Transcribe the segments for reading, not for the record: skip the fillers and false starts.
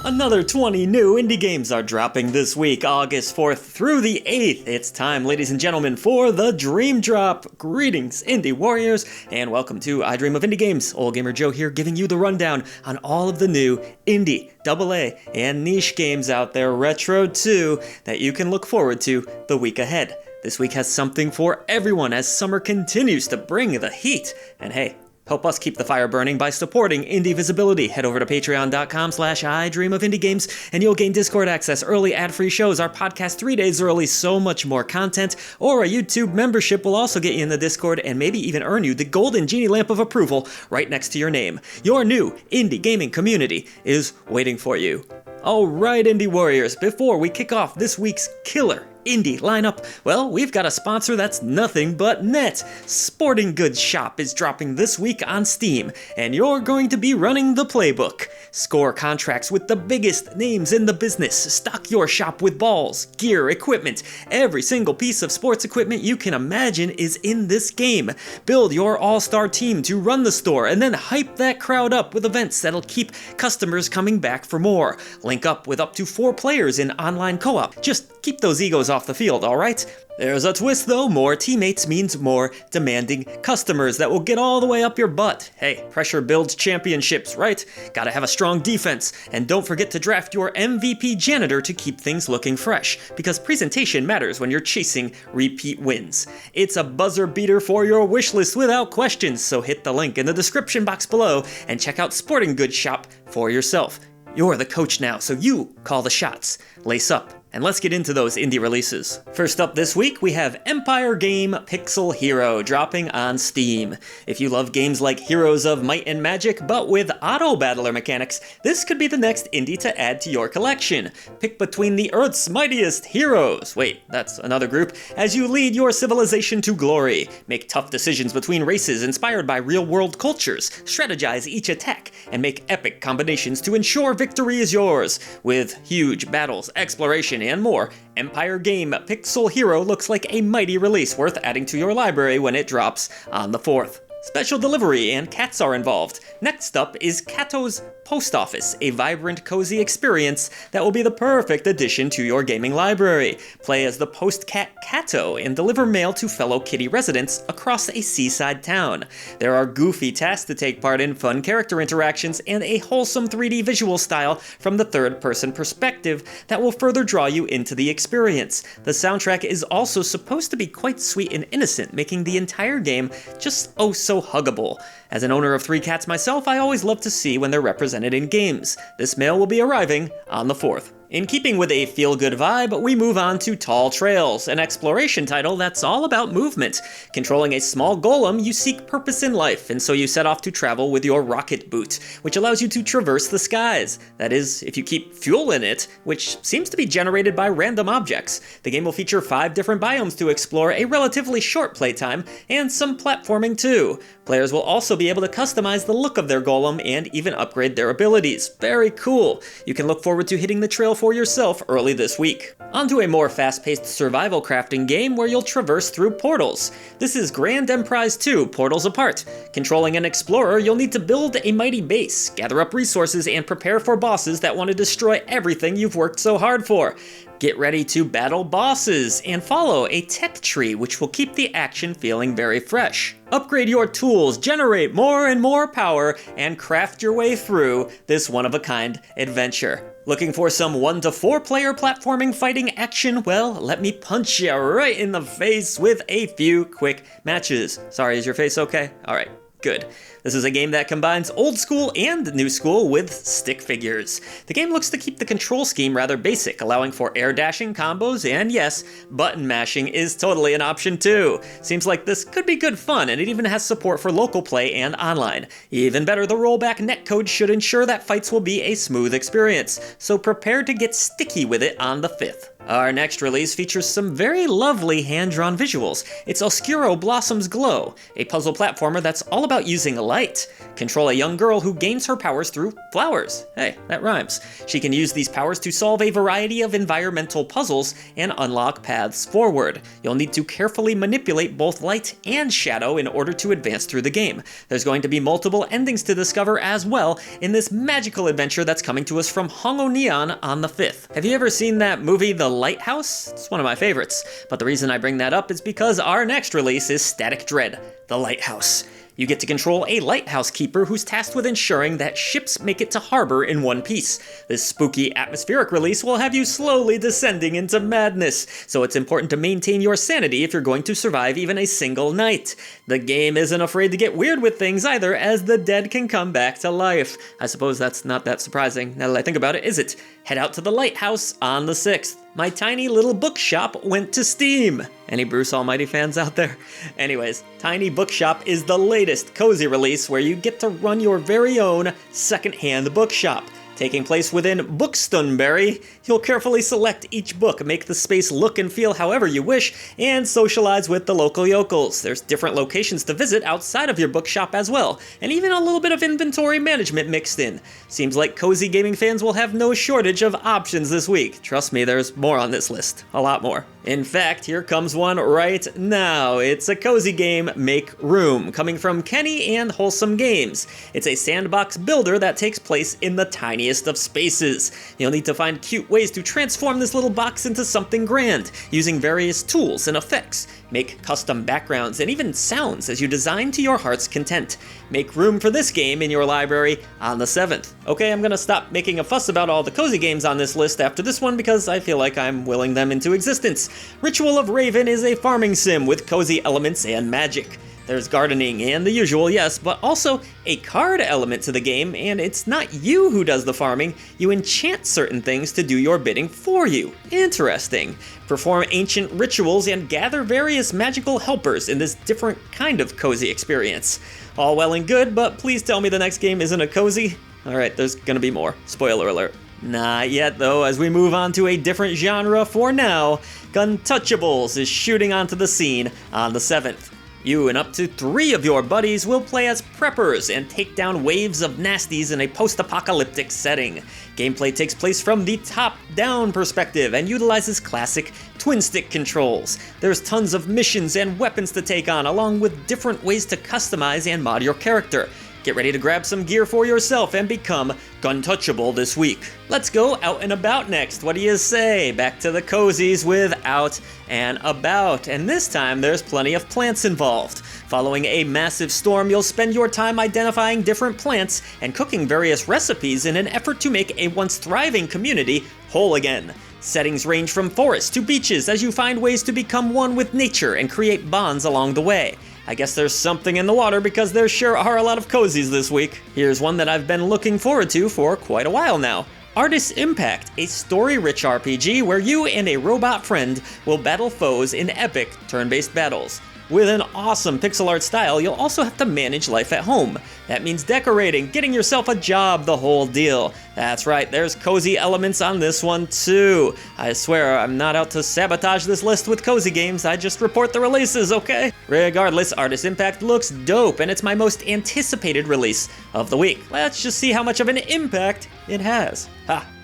Another 20 new indie games are dropping this week, August 4th through the 8th. It's time, ladies and gentlemen, for the Dream Drop. Greetings, Indie Warriors, and welcome to I Dream of Indie Games. Old Gamer Joe here, giving you the rundown on all of the new indie, AA, and niche games out there, retro too, that you can look forward to the week ahead. This week has something for everyone as summer continues to bring the heat. And hey, help us keep the fire burning by supporting indie visibility. Head over to patreon.com/idreamofindiegames and you'll gain Discord access, early ad-free shows, our podcast 3 days early, so much more content, or a YouTube membership will also get you in the Discord and maybe even earn you the golden genie lamp of approval right next to your name. Your new indie gaming community is waiting for you. Alright, Indie Warriors, before we kick off this week's killer indie lineup, well, we've got a sponsor that's nothing but net. Sporting Goods Shop is dropping this week on Steam, and you're going to be running the playbook. Score contracts with the biggest names in the business. Stock your shop with balls, gear, equipment. Every single piece of sports equipment you can imagine is in this game. Build your all-star team to run the store, and then hype that crowd up with events that'll keep customers coming back for more. Link up with up to 4 players in online co-op. Just keep those egos off the field, alright? There's a twist though, more teammates means more demanding customers that will get all the way up your butt. Hey, pressure builds championships, right? Gotta have a strong defense, and don't forget to draft your MVP janitor to keep things looking fresh, because presentation matters when you're chasing repeat wins. It's a buzzer beater for your wish list without questions, so hit the link in the description box below and check out Sporting Goods Shop for yourself. You're the coach now, so you call the shots. Lace up. And let's get into those indie releases. First up this week, we have Empire Game Pixel Hero dropping on Steam. If you love games like Heroes of Might and Magic, but with auto-battler mechanics, this could be the next indie to add to your collection. Pick between the Earth's mightiest heroes, wait, that's another group, as you lead your civilization to glory. Make tough decisions between races inspired by real-world cultures, strategize each attack, and make epic combinations to ensure victory is yours. With huge battles, exploration, and more, Empire Game Pixel Hero looks like a mighty release worth adding to your library when it drops on the 4th. Special delivery and cats are involved. Next up is Catto's Post Office, a vibrant, cozy experience that will be the perfect addition to your gaming library. Play as the post cat Catto and deliver mail to fellow kitty residents across a seaside town. There are goofy tasks to take part in, fun character interactions, and a wholesome 3D visual style from the third-person perspective that will further draw you into the experience. The soundtrack is also supposed to be quite sweet and innocent, making the entire game just oh so huggable. As an owner of 3 cats myself, I always love to see when they're represented in games. This mail will be arriving on the 4th. In keeping with a feel-good vibe, we move on to Tall Trails, an exploration title that's all about movement. Controlling a small golem, you seek purpose in life, and so you set off to travel with your rocket boot, which allows you to traverse the skies. That is, if you keep fuel in it, which seems to be generated by random objects. The game will feature 5 different biomes to explore, a relatively short playtime, and some platforming too. Players will also be able to customize the look of their golem and even upgrade their abilities. Very cool. You can look forward to hitting the trail for yourself early this week. On to a more fast-paced survival crafting game where you'll traverse through portals. This is Grand Emprise 2, Portals Apart. Controlling an explorer, you'll need to build a mighty base, gather up resources, and prepare for bosses that want to destroy everything you've worked so hard for. Get ready to battle bosses and follow a tech tree which will keep the action feeling very fresh. Upgrade your tools, generate more and more power, and craft your way through this one-of-a-kind adventure. Looking for some 1 to 4 player platforming fighting action? Well, let me punch you right in the face with a few quick matches. Sorry, is your face okay? Alright. Good. This is a game that combines old school and new school with stick figures. The game looks to keep the control scheme rather basic, allowing for air dashing combos, and yes, button mashing is totally an option too. Seems like this could be good fun, and it even has support for local play and online. Even better, the rollback netcode should ensure that fights will be a smooth experience, so prepare to get sticky with it on the 5th. Our next release features some very lovely hand-drawn visuals. It's Oscuro Blossom's Glow, a puzzle platformer that's all about using light. Control a young girl who gains her powers through flowers. Hey, that rhymes. She can use these powers to solve a variety of environmental puzzles and unlock paths forward. You'll need to carefully manipulate both light and shadow in order to advance through the game. There's going to be multiple endings to discover as well in this magical adventure that's coming to us from Hongo Neon on the 5th. Have you ever seen that movie, The Lighthouse? It's one of my favorites. But the reason I bring that up is because our next release is Static Dread, The Lighthouse. You get to control a lighthouse keeper who's tasked with ensuring that ships make it to harbor in one piece. This spooky atmospheric release will have you slowly descending into madness, so it's important to maintain your sanity if you're going to survive even a single night. The game isn't afraid to get weird with things either, as the dead can come back to life. I suppose that's not that surprising, now that I think about it, is it? Head out to the Lighthouse on the 6th. My tiny little bookshop went to Steam. Any Bruce Almighty fans out there? Anyways, Tiny Bookshop is the latest cozy release where you get to run your very own second-hand bookshop. Taking place within Bookstunberry, you'll carefully select each book, make the space look and feel however you wish, and socialize with the local yokels. There's different locations to visit outside of your bookshop as well, and even a little bit of inventory management mixed in. Seems like cozy gaming fans will have no shortage of options this week. Trust me, there's more on this list. A lot more. In fact, here comes one right now. It's a cozy game, MakeRoom, coming from Kenny and Wholesome Games. It's a sandbox builder that takes place in the tiniest of spaces. You'll need to find cute ways to transform this little box into something grand, using various tools and effects. Make custom backgrounds and even sounds as you design to your heart's content. Make room for this game in your library on the 7th. Okay, I'm gonna stop making a fuss about all the cozy games on this list after this one because I feel like I'm willing them into existence. Ritual of Raven is a farming sim with cozy elements and magic. There's gardening and the usual, yes, but also a card element to the game, and it's not you who does the farming, you enchant certain things to do your bidding for you. Interesting. Perform ancient rituals and gather various magical helpers in this different kind of cozy experience. All well and good, but please tell me the next game isn't a cozy. Alright, there's gonna be more. Spoiler alert. Not yet, though, as we move on to a different genre for now. GUNTOUCHABLES is shooting onto the scene on the 7th. You and up to 3 of your buddies will play as preppers and take down waves of nasties in a post-apocalyptic setting. Gameplay takes place from the top-down perspective and utilizes classic twin-stick controls. There's tons of missions and weapons to take on, along with different ways to customize and mod your character. Get ready to grab some gear for yourself and become GUNTOUCHABLE this week. Let's go out and about next. What do you say? Back to the cozies with Out and About. And this time there's plenty of plants involved. Following a massive storm, you'll spend your time identifying different plants and cooking various recipes in an effort to make a once thriving community whole again. Settings range from forests to beaches as you find ways to become one with nature and create bonds along the way. I guess there's something in the water because there sure are a lot of cozies this week. Here's one that I've been looking forward to for quite a while now. Artis Impact, a story-rich RPG where you and a robot friend will battle foes in epic turn-based battles. With an awesome pixel art style, you'll also have to manage life at home. That means decorating, getting yourself a job, the whole deal. That's right, there's cozy elements on this one too. I swear, I'm not out to sabotage this list with cozy games, I just report the releases, okay? Regardless, Artis Impact looks dope, and it's my most anticipated release of the week. Let's just see how much of an impact it has.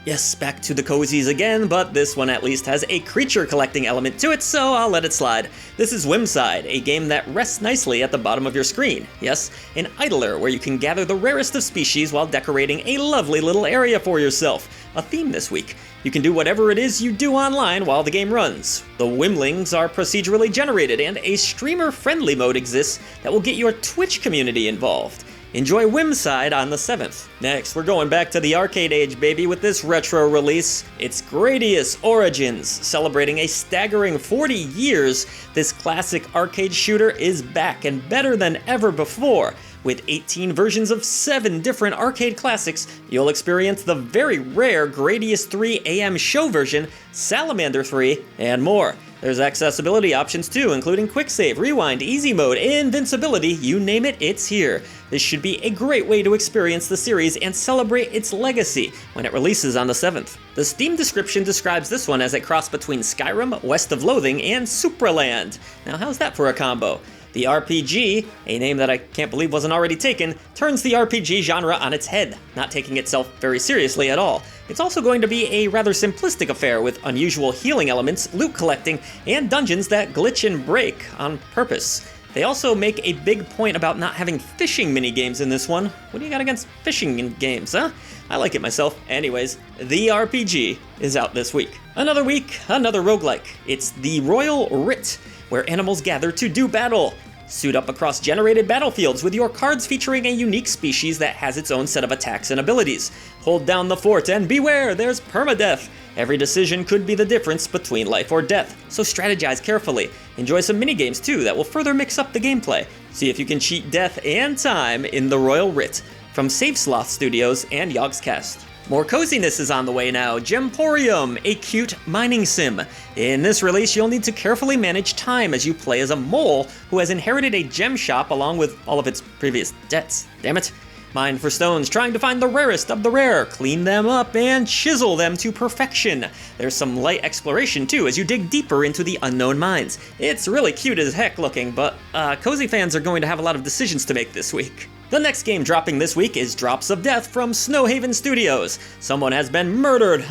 Yes, back to the cozies again, but this one at least has a creature collecting element to it, so I'll let it slide. This is Whimside, a game that rests nicely at the bottom of your screen. Yes, an idler where you can gather the rarest of species while decorating a lovely little area for yourself. A theme this week. You can do whatever it is you do online while the game runs. The Wimlings are procedurally generated, and a streamer-friendly mode exists that will get your Twitch community involved. Enjoy Whimside on the 7th. Next, we're going back to the arcade age, baby, with this retro release. It's GRADIUS Origins. Celebrating a staggering 40 years, this classic arcade shooter is back and better than ever before. With 18 versions of 7 different arcade classics, you'll experience the very rare GRADIUS 3 AM show version, Salamander 3, and more. There's accessibility options too, including quick save, rewind, easy mode, invincibility, you name it, it's here. This should be a great way to experience the series and celebrate its legacy when it releases on the 7th. The Steam description describes this one as a cross between Skyrim, West of Loathing, and Supraland. Now how's that for a combo? The RPG, a name that I can't believe wasn't already taken, turns the RPG genre on its head, not taking itself very seriously at all. It's also going to be a rather simplistic affair with unusual healing elements, loot collecting, and dungeons that glitch and break on purpose. They also make a big point about not having fishing minigames in this one. What do you got against fishing games, huh? I like it myself. Anyways, the RPG is out this week. Another week, another roguelike. It's the Royal Writ, where animals gather to do battle. Suit up across generated battlefields with your cards featuring a unique species that has its own set of attacks and abilities. Hold down the fort and beware, there's permadeath. Every decision could be the difference between life or death, so strategize carefully. Enjoy some minigames too that will further mix up the gameplay. See if you can cheat death and time in the Royal Writ. From Save Sloth Studios and Yogscast. More coziness is on the way now. Gemporium, a cute mining sim. In this release, you'll need to carefully manage time as you play as a mole who has inherited a gem shop along with all of its previous debts. Damn it. Mine for stones, trying to find the rarest of the rare, clean them up, and chisel them to perfection. There's some light exploration too as you dig deeper into the unknown mines. It's really cute as heck looking, but cozy fans are going to have a lot of decisions to make this week. The next game dropping this week is Drops of Death from Snowhaven Studios. Someone has been murdered,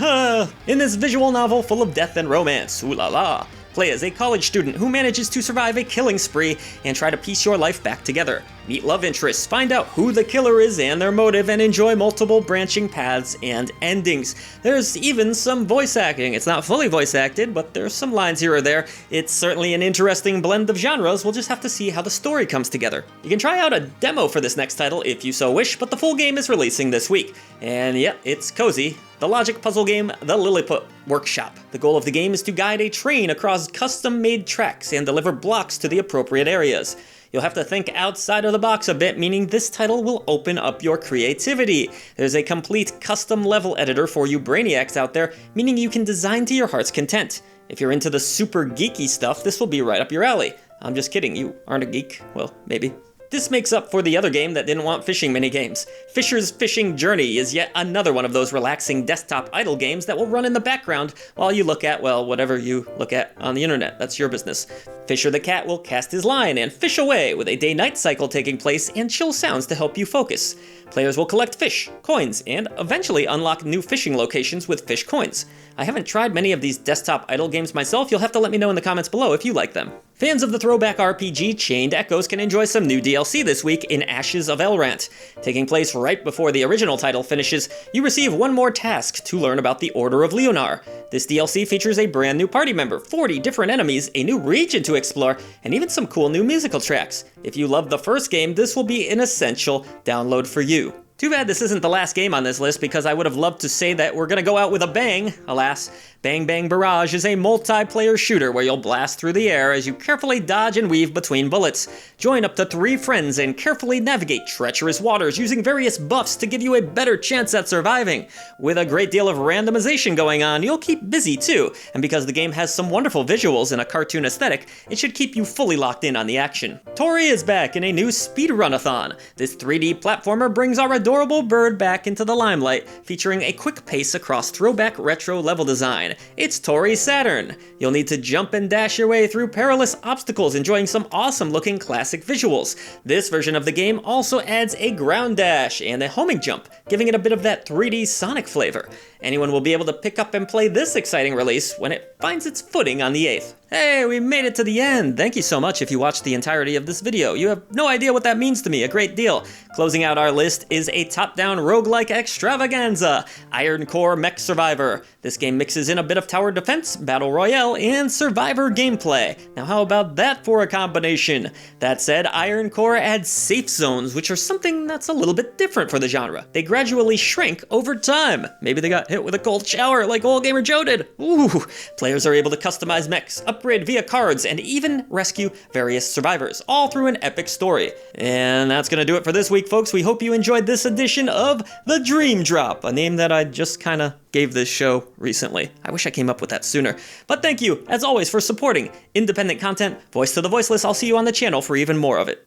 in this visual novel full of death and romance. Ooh la la. Play as a college student who manages to survive a killing spree and try to piece your life back together. Meet love interests, find out who the killer is and their motive, and enjoy multiple branching paths and endings. There's even some voice acting. It's not fully voice acted, but there's some lines here or there. It's certainly an interesting blend of genres. We'll just have to see how the story comes together. You can try out a demo for this next title if you so wish, but the full game is releasing this week. And yep, it's cozy. The logic puzzle game, The Lilliput Workshop. The goal of the game is to guide a train across custom-made tracks and deliver blocks to the appropriate areas. You'll have to think outside of the box a bit, meaning this title will open up your creativity. There's a complete custom level editor for you brainiacs out there, meaning you can design to your heart's content. If you're into the super geeky stuff, this will be right up your alley. I'm just kidding, you aren't a geek. Well, maybe. This makes up for the other game that didn't want fishing minigames. Fischer's Fishing Journey is yet another one of those relaxing desktop idle games that will run in the background while you look at, well, whatever you look at on the internet. That's your business. Fisher the cat will cast his line and fish away with a day-night cycle taking place and chill sounds to help you focus. Players will collect fish, coins, and eventually unlock new fishing locations with fish coins. I haven't tried many of these desktop idle games myself. You'll have to let me know in the comments below if you like them. Fans of the throwback RPG Chained Echoes can enjoy some new DLC this week in Ashes of Elrant. Taking place right before the original title finishes, you receive one more task to learn about the Order of Leonar. This DLC features a brand new party member, 40 different enemies, a new region to explore, and even some cool new musical tracks. If you loved the first game, this will be an essential download for you. Too bad this isn't the last game on this list because I would have loved to say that we're gonna go out with a bang. Alas, Bang Bang Barrage is a multiplayer shooter where you'll blast through the air as you carefully dodge and weave between bullets. Join up to 3 friends and carefully navigate treacherous waters using various buffs to give you a better chance at surviving. With a great deal of randomization going on, you'll keep busy too, and because the game has some wonderful visuals and a cartoon aesthetic, it should keep you fully locked in on the action. Toree is back in a new speedrun-a-thon. This 3D platformer brings our adorable bird back into the limelight, featuring a quick pace across throwback retro level design. It's Toree Saturn. You'll need to jump and dash your way through perilous obstacles, enjoying some awesome looking classic visuals. This version of the game also adds a ground dash and a homing jump, giving it a bit of that 3D Sonic flavor. Anyone will be able to pick up and play this exciting release when it finds its footing on the 8th. Hey, we made it to the end! Thank you so much if you watched the entirety of this video. You have no idea what that means to me, a great deal. Closing out our list is a top-down roguelike extravaganza, Iron Core Mech Survivor. This game mixes in a bit of tower defense, battle royale, and survivor gameplay. Now how about that for a combination? That said, Iron Core adds safe zones, which are something that's a little bit different for the genre. They gradually shrink over time. Maybe they got hit with a cold shower like old gamer Joe did. Ooh! Players are able to customize mechs, upgrade upgrade via cards, and even rescue various survivors, all through an epic story. And that's gonna do it for this week, folks. We hope you enjoyed this edition of The Dream Drop, a name that I just kinda gave this show recently. I wish I came up with that sooner. But thank you, as always, for supporting independent content. Voice to the voiceless, I'll see you on the channel for even more of it.